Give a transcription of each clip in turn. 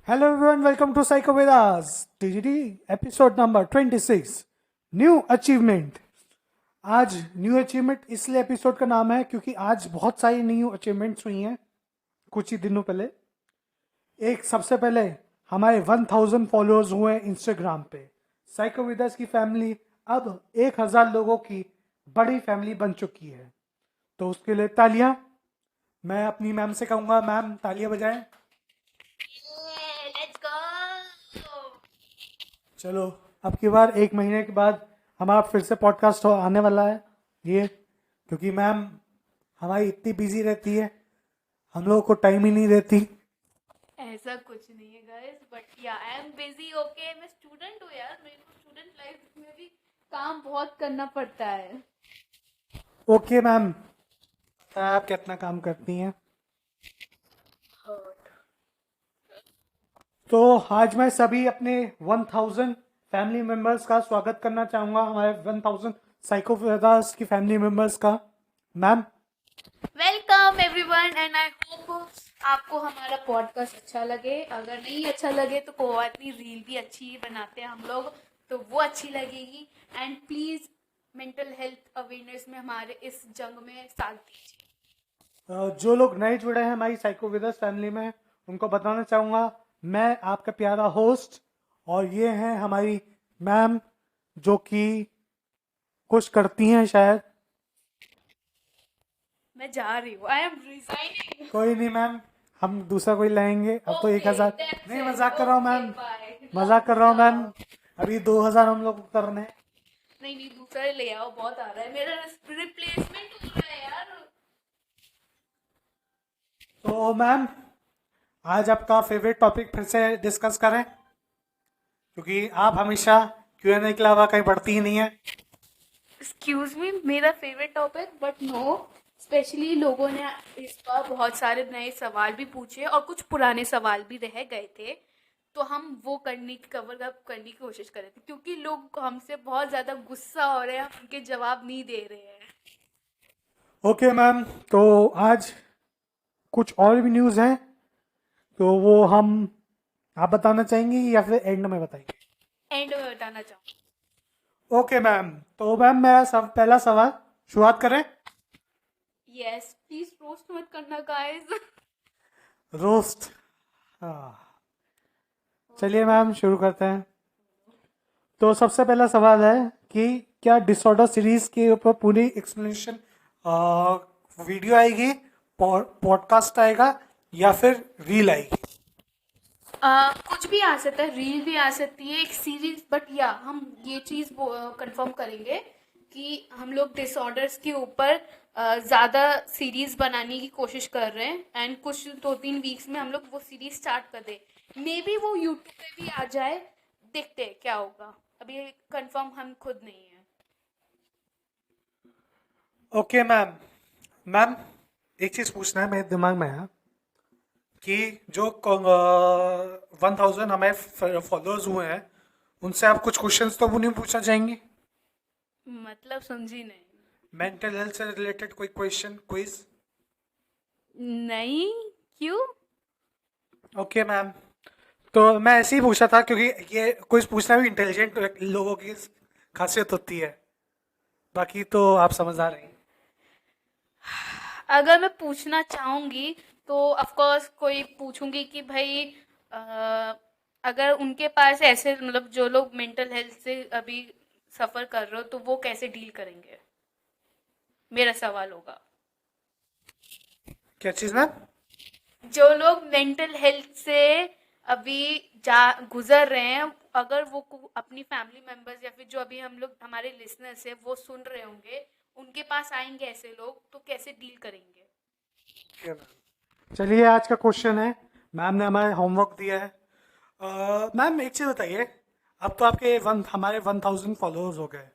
Hello everyone, welcome to Psycho Vedas TGT episode number 26 new achievement. आज new achievement इसलिए episode का नाम है क्योंकि आज बहुत सारी न्यू अचीवमेंट्स हुई हैं कुछ ही दिनों पहले। एक सबसे पहले हमारे 1000 फॉलोअर्स हुए हैं इंस्टाग्राम पे। साइको वेदास की फैमिली अब 1000 लोगों की बड़ी फैमिली बन चुकी है, तो उसके लिए तालियां। मैं अपनी मैम से कहूँगा, मैम तालियां बजाएं। Let's go. चलो, अब की बार 1 महीने के बाद हमारा फिर से पॉडकास्ट आने वाला है ये, क्योंकि मैम हमारी इतनी बिजी रहती है, हम लोगों को टाइम ही नहीं देती। ऐसा कुछ नहीं है गाइस, बट या आई एम बिजी। ओके, मैं स्टूडेंट हूँ यार, मेरे को स्टूडेंट लाइफ में भी काम बहुत करना पड़ता है। ओके मैम, आप कितना काम करती हैं? तो आज मैं सभी अपने 1000 फैमिली मेंबर्स का स्वागत करना चाहूँगा, हमारे 1000 साइको वेदास की फैमिली मेंबर्स का। Ma'am welcome everyone and I hope आपको हमारा पॉडकास्ट अच्छा लगे। अगर नहीं अच्छा लगे तो कोई बात नहीं, रील भी अच्छी ही बनाते हैं हम लोग, तो वो अच्छी लगेगी। And please mental health awareness में हमारे इस जंग में साथ दीजिए। जो लोग नए जुड़े हैं हमारी साइको वेदास फैमिली में, उनको बताना चाहूँगा मैं आपका प्यारा होस्ट, और ये हैं हमारी मैम जो कि कुछ करती हैं शायद। मैं जा रही हूँ, आई एम रिजाइनिंग। कोई नहीं मैम, हम दूसरा कोई लाएंगे। अब तो 1000 नहीं, मजाक कर रहा हूँ मैम, मजाक कर रहा हूँ मैम। अभी 2000 हम लोग करने हैं। नहीं, दूसरा ले आओ, बहुत आ रहा है, मेरा रिप्लेसमेंट हो रहा है यार। तो मैम आज आपका फेवरेट टॉपिक फिर से डिस्कस करें, क्योंकि आप हमेशा Q&A के अलावा कहीं पढ़ती ही नहीं है। एक्सक्यूज मी, मेरा favourite topic, but no, specially लोगों ने इस बार बहुत सारे नए सवाल भी पूछे और कुछ पुराने सवाल भी रह गए थे, तो हम वो कवर अप करने की कोशिश कर रहे थे, क्योंकि लोग हमसे बहुत ज़्यादा गुस्सा हो रहे हैं, हम उनके जवाब नहीं दे रहे हैं। ओके मैम, तो आज कुछ और भी न्यूज़ हैं, तो वो हम आप बताना चाहेंगी या फिर एंड में बताएंगे? एंड में बताना चाहूँ। ओके मैम, तो मैम मैं सब पहला सवाल शुरुआत करें। यस प्लीज, रोस्ट मत करना गाइस। रोस्ट, हाँ चलिए मैम शुरू करते हैं। तो सबसे पहला सवाल है कि क्या डिसऑर्डर सीरीज के ऊपर पूरी एक्सप्लेनेशन वीडियो आएगी, पॉडकास्ट आएगा या फिर रील आएगी? कुछ भी आ सकता है, रील भी आ सकती है, एक सीरीज, बट या हम ये चीज़ कंफर्म करेंगे कि हम लोग डिसऑर्डर्स के ऊपर ज़्यादा सीरीज बनाने की कोशिश कर रहे हैं, एंड कुछ 2-3 वीक्स में हम लोग वो सीरीज स्टार्ट कर दें। मे बी वो यूट्यूब पे भी आ जाए, देखते हैं क्या होगा, अभी कंफर्म हम खुद नहीं है। ओके मैम, मैम एक चीज़ पूछना है, मेरे दिमाग में है कि जो 1000 हमारे फॉलोअर्स हुए हैं, उनसे आप कुछ क्वेश्चंस तो वो नहीं पूछना चाहेंगी? मतलब समझी नहीं। मेंटल हेल्थ से रिलेटेड कोई क्वेश्चन, क्विज? नहीं, क्यों? ओके मैम, तो मैं ऐसे ही पूछा था क्योंकि ये क्विज पूछना भी इंटेलिजेंट लोगों की खासियत होती है, बाकी तो आप समझदार हैं। अगर मैं पूछना चाहूँगी तो ऑफ कोर्स कोई पूछूंगी कि भाई अ, अगर उनके पास ऐसे, मतलब जो लोग मेंटल हेल्थ से अभी सफ़र कर रहे हो, तो वो कैसे डील करेंगे, मेरा सवाल होगा। क्या चीज़ मैम? जो लोग मेंटल हेल्थ से अभी जा गुजर रहे हैं, अगर वो अपनी फैमिली मेंबर्स या फिर जो अभी हम लोग हमारे लिसनर्स है वो सुन रहे होंगे, उनके पास आएंगे ऐसे लोग, तो कैसे डील करेंगे। चलिए आज का क्वेश्चन है, मैम ने हमारे होमवर्क दिया है। मैम एक चीज़ बताइए, अब तो आपके हमारे 1000 फॉलोअर्स हो गए,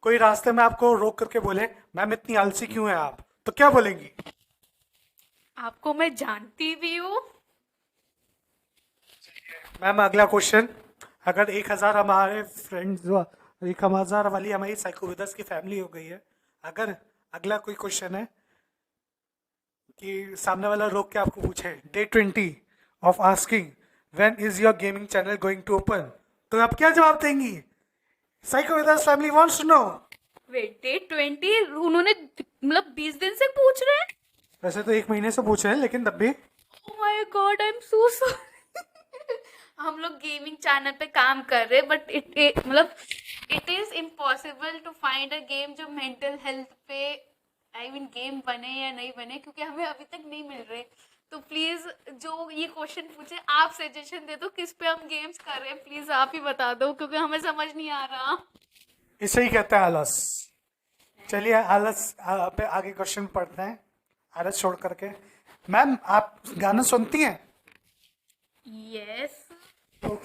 कोई रास्ते में आपको रोक करके बोले मैम इतनी आलसी क्यों है आप, तो क्या बोलेंगी? आपको मैं जानती भी हूँ। मैम अगला क्वेश्चन, अगर 1000 हमारे फ्रेंड्स, 1000 वाली हमारी साइको विदर्स की फैमिली हो गई है, अगर अगला कोई क्वेश्चन है कि सामने वाला रोक के आपको पूछे day 20 of asking when is your gaming channel going to open? तो आप क्या जवाब देंगी? साइको विदास family wants to know. Wait, date 20 उन्होंने मतलब 20 दिन से पूछ रहे हैं। वैसे तो 1 महीने से पूछ रहे हैं, लेकिन तब भी oh my God, I am so sorry. हम लोग गेमिंग चैनल पे काम कर रहे हैं, बट मतलब it is impossible to find a game जो मेंटल हेल्थ पे आई मीन गेम बने या नहीं बने, क्योंकि हमें अभी तक नहीं मिल रहे। तो प्लीज जो ये क्वेश्चन पूछे, आप सजेशन दे दो किस पे हम गेम्स कर रहे हैं, प्लीज आप ही बता दो, क्योंकि हमें समझ नहीं आ रहा। इसे ही कहते हैं आलस। चलिए आलस पे आगे क्वेश्चन पढ़ते हैं, आलस छोड़ करके। मैम, आप गाना सुनती हैं? यस। तो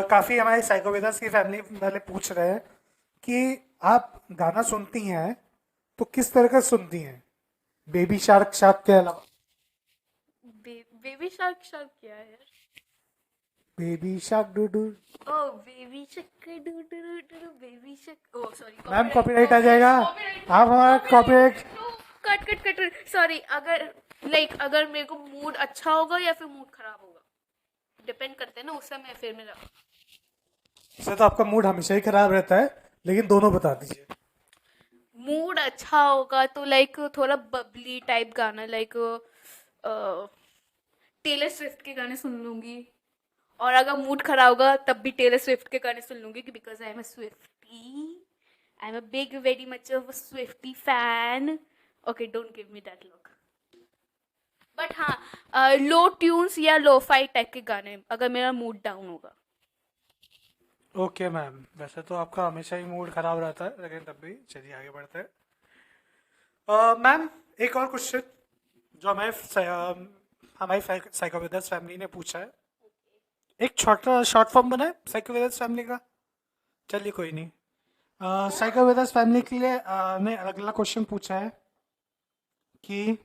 काफी हमारे साइकोविदास की फैमिली वाले पूछ रहे हैं कि आप गाना सुनती हैं तो किस तरह का सुनती हैं, बेबी शार्क शार्क के अलावा? बेबी शार्क शार्क क्या है यार? Baby shark doo doo. Oh baby shark doo doo doo, baby shark, oh sorry, ma'am copyright आ जाएगा, आप हमारा copyright. Cut cut cut, sorry. अगर मेरे को मूड अच्छा होगा या फिर मूड खराब होगा, डिपेंड करते हैं ना उस समय फिर मेरा। वैसे तो आपका मूड हमेशा ही खराब रहता है, लेकिन दोनों बता दीजिए। मूड अच्छा होगा तो लाइक थोड़ा बबली टाइप गाना, लाइक टेलर स्विफ्ट के गाने सुन लूंगी। और अगर मूड खराब होगा तब भी टेलर स्विफ्ट के गाने सुन लूंगी, because I am a Swiftie, I am a big very much of a Swiftie fan. Okay, don't give me that look. But हाँ, लो ट्यून्स या लो फाई टाइप के गाने अगर मेरा मूड डाउन होगा। ओके मैम, वैसे तो आपका हमेशा ही मूड खराब रहता है, लेकिन तब भी चलिए आगे बढ़ते हैं। मैम, एक और क्वेश्चन जो हमारी साइकोविदास फैमिली ने पूछा है, एक छोटा शॉर्ट फॉर्म बना है साइकोविदास फैमिली का। चलिए कोई नहीं। साइकोविदास फैमिली के लिए ने अगला क्वेश्चन पूछा है कि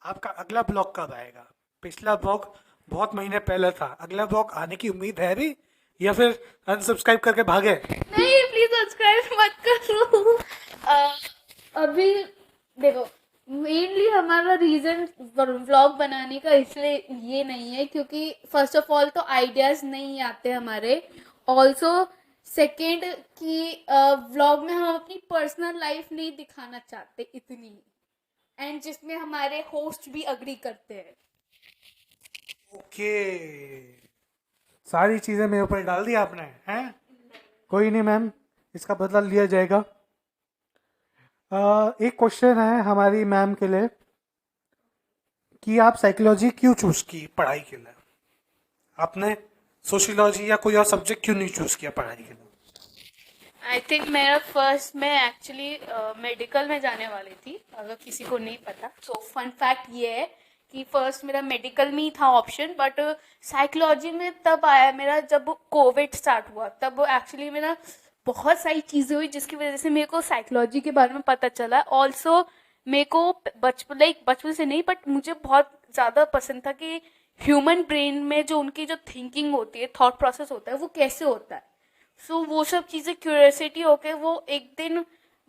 आपका अगला ब्लॉग कब आएगा? पिछला ब्लॉग बहुत महीने पहले था, अगला ब्लॉग आने की उम्मीद है भी, या फिर अनसब्सक्राइब करके भागे? नहीं, प्लीज सब्सक्राइब मत करो। अभी देखो, मेनली हमारा रीजन व्लॉग बनाने का इसलिए ये नहीं है क्योंकि फर्स्ट ऑफ ऑल तो आइडियाज नहीं आते हमारे। ऑल्सो सेकेंड कि व्लॉग में हम अपनी पर्सनल लाइफ नहीं दिखाना चाहते इतनी, एंड जिसमें हमारे होस्ट भी अग्री करते हैं। ओके, सारी चीजें मेरे ऊपर डाल दी आपने, हैं? कोई नहीं मैम, इसका बदला लिया जाएगा। एक क्वेश्चन है हमारी मैम के लिए कि आप साइकोलॉजी क्यों चूज की पढ़ाई के लिए? आपने सोशियोलॉजी या कोई और सब्जेक्ट क्यों नहीं चूज किया पढ़ाई के लिए? आई थिंक मेरा फर्स्ट, मैं एक्चुअली मेडिकल में जाने वाली थी, अगर किसी को नहीं पता। सो फन फैक्ट ये है कि फर्स्ट मेरा मेडिकल में ही था ऑप्शन, बट साइकोलॉजी में तब आया मेरा जब कोविड स्टार्ट हुआ। तब एक्चुअली मेरा बहुत सारी चीज़ें हुई जिसकी वजह से मेरे को साइकोलॉजी के बारे में पता चला। ऑल्सो मेरे को बचपन से नहीं, बट मुझे बहुत ज़्यादा पसंद था कि ह्यूमन ब्रेन में जो उनकी जो थिंकिंग होती है, थॉट प्रोसेस होता है, वो कैसे होता है। सो वो सब चीज़ें क्यूरियोसिटी होके वो एक दिन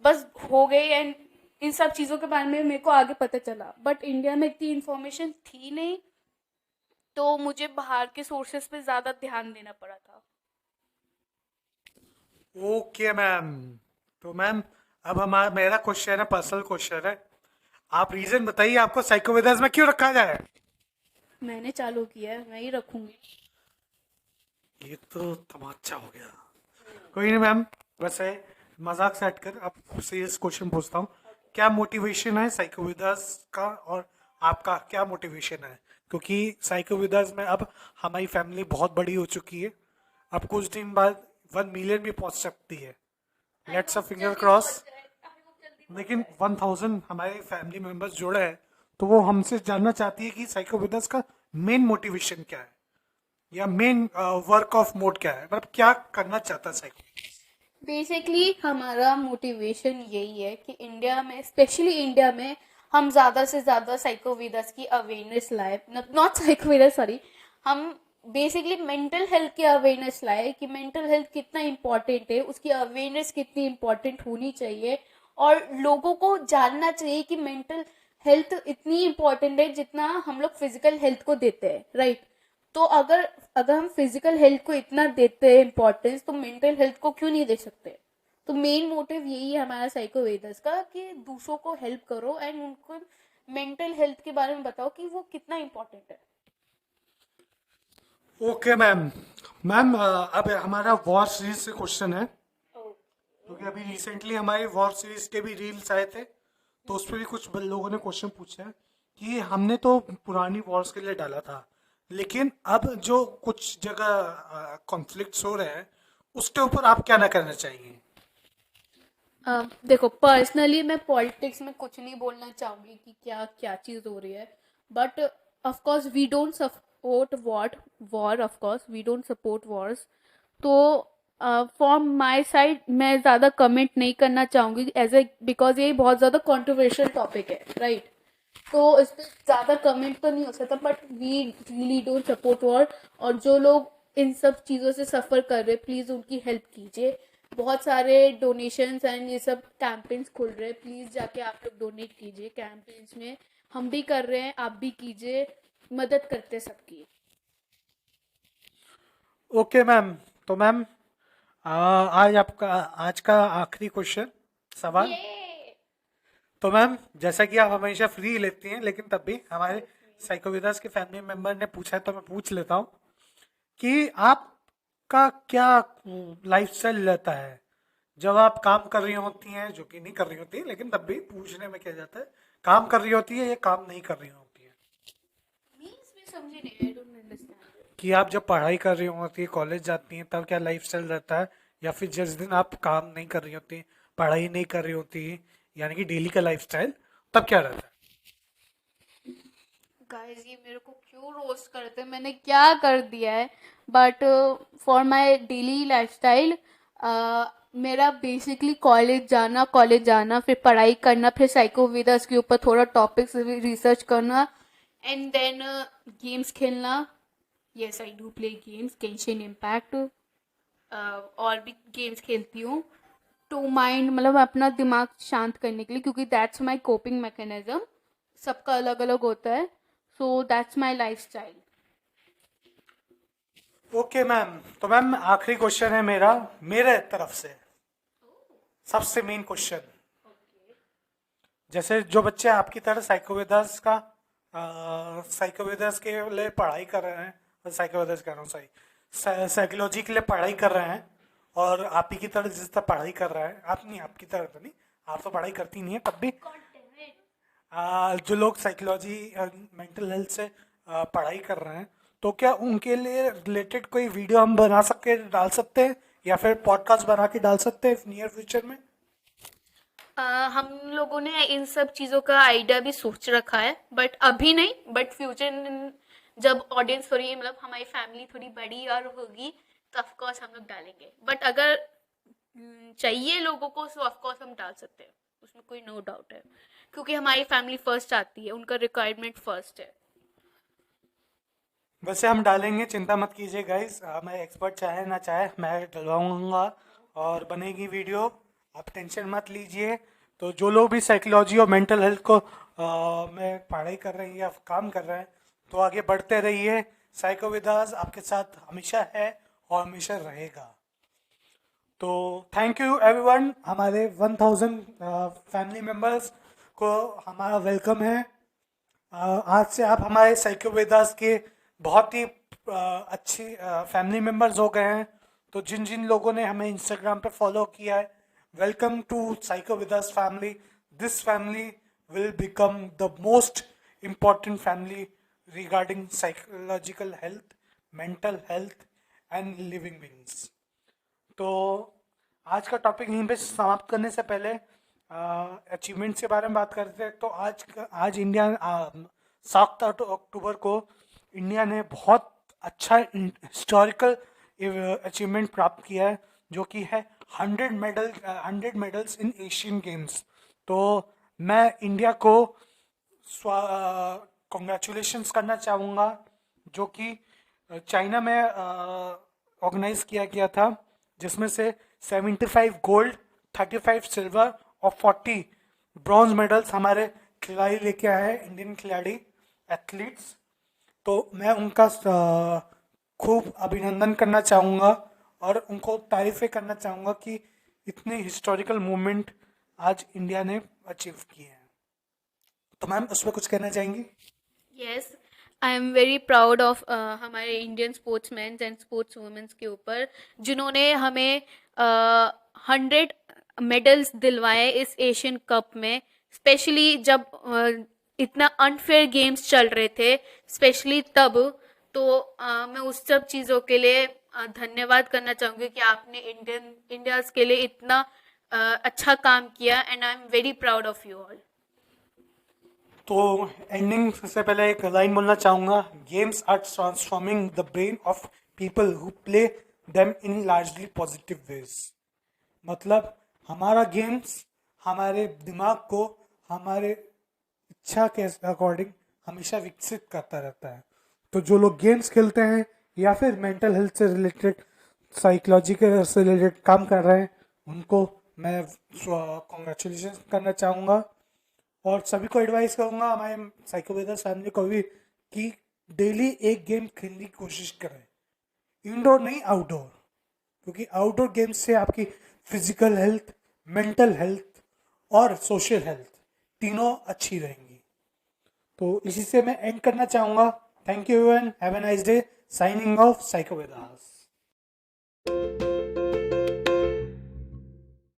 बस हो गई, एंड इन सब चीज़ों के बारे में मेरे को आगे पता चला। बट इंडिया में इतनी इन्फॉर्मेशन थी नहीं, तो मुझे बाहर के सोर्सेस पे ज़्यादा ध्यान देना पड़ा था। ओके मैम, तो मैम अब हमारा मेरा क्वेश्चन है, पर्सनल क्वेश्चन है। आप रीजन बताइए आपको साइकोविदास में क्यों रखा जाए? मैंने चालू किया है, मैं ही रखूंगी। ये तो तमाचा हो गया। कोई नहीं मैम, वैसे मजाक से हटकर अब सीरियस क्वेश्चन पूछता हूँ। क्या मोटिवेशन है साइकोविदास का, और आपका क्या मोटिवेशन है? क्योंकि साइकोविदास में अब हमारी फैमिली बहुत बड़ी हो चुकी है, अब कुछ दिन बाद 1 मिलियन भी पहुंच सकती है। Let's a finger cross. लेकिन 1000 हमारे फैमिली मेंबर्स जुड़े हैं, तो वो हमसे जानना चाहती है कि साइकोविदास का मेन मोटिवेशन क्या है, या मेन वर्क ऑफ मोड क्या है, मतलब क्या करना चाहता है साइको? बेसिकली हमारा मोटिवेशन यही है कि इंडिया में, स्पेशली इंडिया में, हम ज़्यादा से ज़्यादा साइकोविदास की अवेयरनेस लाए, नॉट साइकोविदास सॉरी, हम बेसिकली मेंटल हेल्थ की अवेयरनेस लाए कि मेंटल हेल्थ कितना इम्पोर्टेंट है, उसकी अवेयरनेस कितनी इम्पोर्टेंट होनी चाहिए, और लोगों को जानना चाहिए कि मेंटल हेल्थ इतनी इम्पोर्टेंट है जितना हम लोग फिजिकल हेल्थ को देते हैं, राइट? तो अगर अगर हम फिजिकल हेल्थ को इतना देते हैं इम्पोर्टेंस, तो मेंटल हेल्थ को क्यों नहीं दे सकते? तो मेन मोटिव यही है हमारा साइको वेदर्स का, कि दूसरों को हेल्प करो एंड उनको मेंटल हेल्थ के बारे में बताओ कि वो कितना इम्पोर्टेंट है। Okay ma'am. मैम अब हमारा वॉर सीरीज से क्वेश्चन है, क्योंकि अभी रिसेंटली हमारी वॉर सीरीज के भी रील्स आए थे, तो उस पर भी कुछ लोगों ने क्वेश्चन पूछा है कि हमने तो पुरानी वॉर्स के लिए डाला था, लेकिन अब जो कुछ जगह कॉन्फ्लिक्ट्स हो रहे हैं उसके ऊपर आप क्या ना करना चाहिए? देखो, पर्सनली मैं पॉलिटिक्स में कुछ नहीं बोलना चाहूंगी कि क्या क्या चीज हो रही है, but of course we don't support war, of course we don't support wars. तो फ्रॉम माय साइड मैं ज़्यादा कमेंट नहीं करना चाहूँगी एज ए, बिकॉज ये बहुत ज़्यादा कंट्रोवर्शियल टॉपिक है, राइट? तो इस पर ज़्यादा कमेंट तो नहीं हो सकता, but we really don't support war. और जो लोग इन सब चीज़ों से सफ़र कर रहे, प्लीज़ उनकी हेल्प कीजिए। बहुत सारे डोनेशंस एंड ये सब कैंपेन्स खुल रहे हैं, प्लीज़ जाके आप लोग डोनेट कीजिए कैंपेन्स में। हम भी कर रहे हैं, आप भी कीजिए, मदद करते सबकी। Okay ma'am. तो मैम आज आपका आज का आखिरी क्वेश्चन सवाल। ये तो मैम, जैसा कि आप हमेशा फ्री लेती हैं, लेकिन तब भी हमारे साइकोविदास के फैमिली मेंबर ने पूछा है तो मैं पूछ लेता हूँ कि आपका क्या लाइफस्टाइल रहता है जब आप काम कर रही होती हैं, जो कि नहीं कर रही होती, लेकिन तब भी पूछने में क्या जाता है, काम कर रही होती है या काम नहीं कर रही होती है? मीन्स में समझी नहीं, आई डोंट अंडरस्टैंड। कि आप जब पढ़ाई कर रही होती है, कॉलेज जाती हैं, तब क्या लाइफस्टाइल रहता है, या फिर जिस दिन आप काम नहीं कर रही होती, पढ़ाई नहीं कर रही होती, यानी कि डेली का लाइफस्टाइल, तब क्या रहता है? गाइस, ये मेरे को क्यों रोस्ट करते हैं? मैंने क्या कर दिया है? But for my daily lifestyle, मेरा बेसिकली कॉलेज जाना, फिर पढ़ाई करना, फिर साइकोविदास के ऊपर थोड़ा टॉपिक्स रिसर्च करना, एंड देन गेम्स खेलना। Yes, I do play games, Genshin impact, और भी गेम्स खेलती हूँ टू माइंड, मतलब अपना दिमाग शांत करने के लिए, क्योंकि दैट्स माई कोपिंग मैकेनिज्म। सबका अलग अलग होता है, so that's my life style. Okay ma'am. तो मैम, आखिरी क्वेश्चन है मेरा, मेरे तरफ से सबसे मेन क्वेश्चन। जैसे जो बच्चे आपकी तरह साइकोविदास के लिए पढ़ाई कर रहे हैं, साइकोविदास कह रहा हूँ, सही, साइकोलॉजी के लिए पढ़ाई कर रहे हैं, और आप ही की तरह जिस तरह पढ़ाई कर रहा है, आप नहीं, आपकी तरह तो नहीं, आप तो पढ़ाई करती नहीं है, तब भी जो लोग साइकोलॉजी मेंटल हेल्थ से पढ़ाई कर रहे हैं, तो क्या उनके लिए रिलेटेड कोई वीडियो हम बना सकते, डाल सकते हैं, या फिर पॉडकास्ट बना के डाल सकते हैं नियर फ्यूचर में? हम लोगों ने इन सब चीज़ों का आइडिया भी सोच रखा है, बट अभी नहीं, बट फ्यूचर जब ऑडियंस थोड़ी, मतलब हमारी फैमिली थोड़ी बड़ी और होगी, तो ऑफ कोर्स हम लोग डालेंगे। बट अगर चाहिए लोगों को, तो ऑफ कोर्स हम डाल सकते हैं, उसमें कोई नो डाउट है, क्योंकि हमारी फैमिली फर्स्ट आती है, उनका रिक्वायरमेंट फर्स्ट है। वैसे हम डालेंगे, चिंता मत कीजिए गाइस, मैं एक्सपर्ट चाहे ना चाहे मैं डलवाऊंगा और बनेगी वीडियो, आप टेंशन मत लीजिए। तो जो लोग भी साइकोलॉजी और मेंटल हेल्थ को में पढ़ाई कर रहे हैं या काम कर रहे हैं, तो आगे बढ़ते रहिए। साइकोविदास आपके साथ हमेशा है और हमेशा रहेगा। तो थैंक यू एवरीवन, हमारे 1000 फैमिली मेंबर्स को हमारा वेलकम है। आज से आप हमारे साइकोवेदास के बहुत ही अच्छी फैमिली मेंबर्स हो गए हैं। तो जिन जिन लोगों ने हमें इंस्टाग्राम पे फॉलो किया है, welcome to Psychovedas family. This family will become the most important family regarding psychological health, mental health and living beings. तो आज का टॉपिक यहीं पे समाप्त करने से पहले अचीवमेंट्स के बारे में बात करते हैं। तो आज इंडिया 7 अक्टूबर को इंडिया ने बहुत अच्छा हिस्टोरिकल अचीवमेंट प्राप्त किया है, जो कि है 100 मेडल्स इन एशियन गेम्स। तो मैं इंडिया को कॉन्ग्रेचुलेशंस करना चाहूँगा, जो कि चाइना में ऑर्गेनाइज किया गया था, जिसमें से 75 गोल्ड, 35 सिल्वर और 40 ब्रॉन्ज मेडल्स हमारे खिलाड़ी लेके आए हैं, इंडियन खिलाड़ी एथलीट्स। तो मैं उनका खूब अभिनंदन करना चाहूँगा और उनको तारीफ़ें करना चाहूँगा कि इतने हिस्टोरिकल मोमेंट आज इंडिया ने अचीव किए हैं। तो मैम उस पर कुछ कहना चाहेंगी? Yes, I am very proud of हमारे Indian sportsman and sports womens के ऊपर, जिन्होंने हमें 100 मेडल्स दिलवाए इस एशियन कप में, स्पेशली जब इतना अनफेयर गेम्स चल रहे थे, स्पेशली तब। तो मैं उस सब चीज़ों के लिए धन्यवाद करना चाहूँगी कि आपने इंडियाज़ के लिए इतना अच्छा काम किया, and I am very proud of you all. तो एंडिंग से पहले एक लाइन बोलना चाहूँगा, games are transforming the brain of people who play them in largely positive ways. मतलब हमारा गेम्स हमारे दिमाग को हमारे इच्छा के अकॉर्डिंग हमेशा विकसित करता रहता है। तो जो लोग गेम्स खेलते हैं या फिर मेंटल हेल्थ से रिलेटेड, साइकोलॉजिकल से रिलेटेड काम कर रहे हैं, उनको मैं कॉन्ग्रेचुलेशन करना चाहूँगा और सभी को एडवाइस करूँगा, हमारे साइकोवेदास फैमिली को भी, कि डेली एक गेम खेलने की कोशिश करें, इंडोर नहीं आउटडोर, क्योंकि आउटडोर गेम्स से आपकी फिजिकल हेल्थ, मेंटल हेल्थ और सोशल हेल्थ तीनों अच्छी रहेंगी। तो इसी से मैं एंड करना चाहूँगा। Thank you everyone, have a nice day. Signing off साइकोवेदास।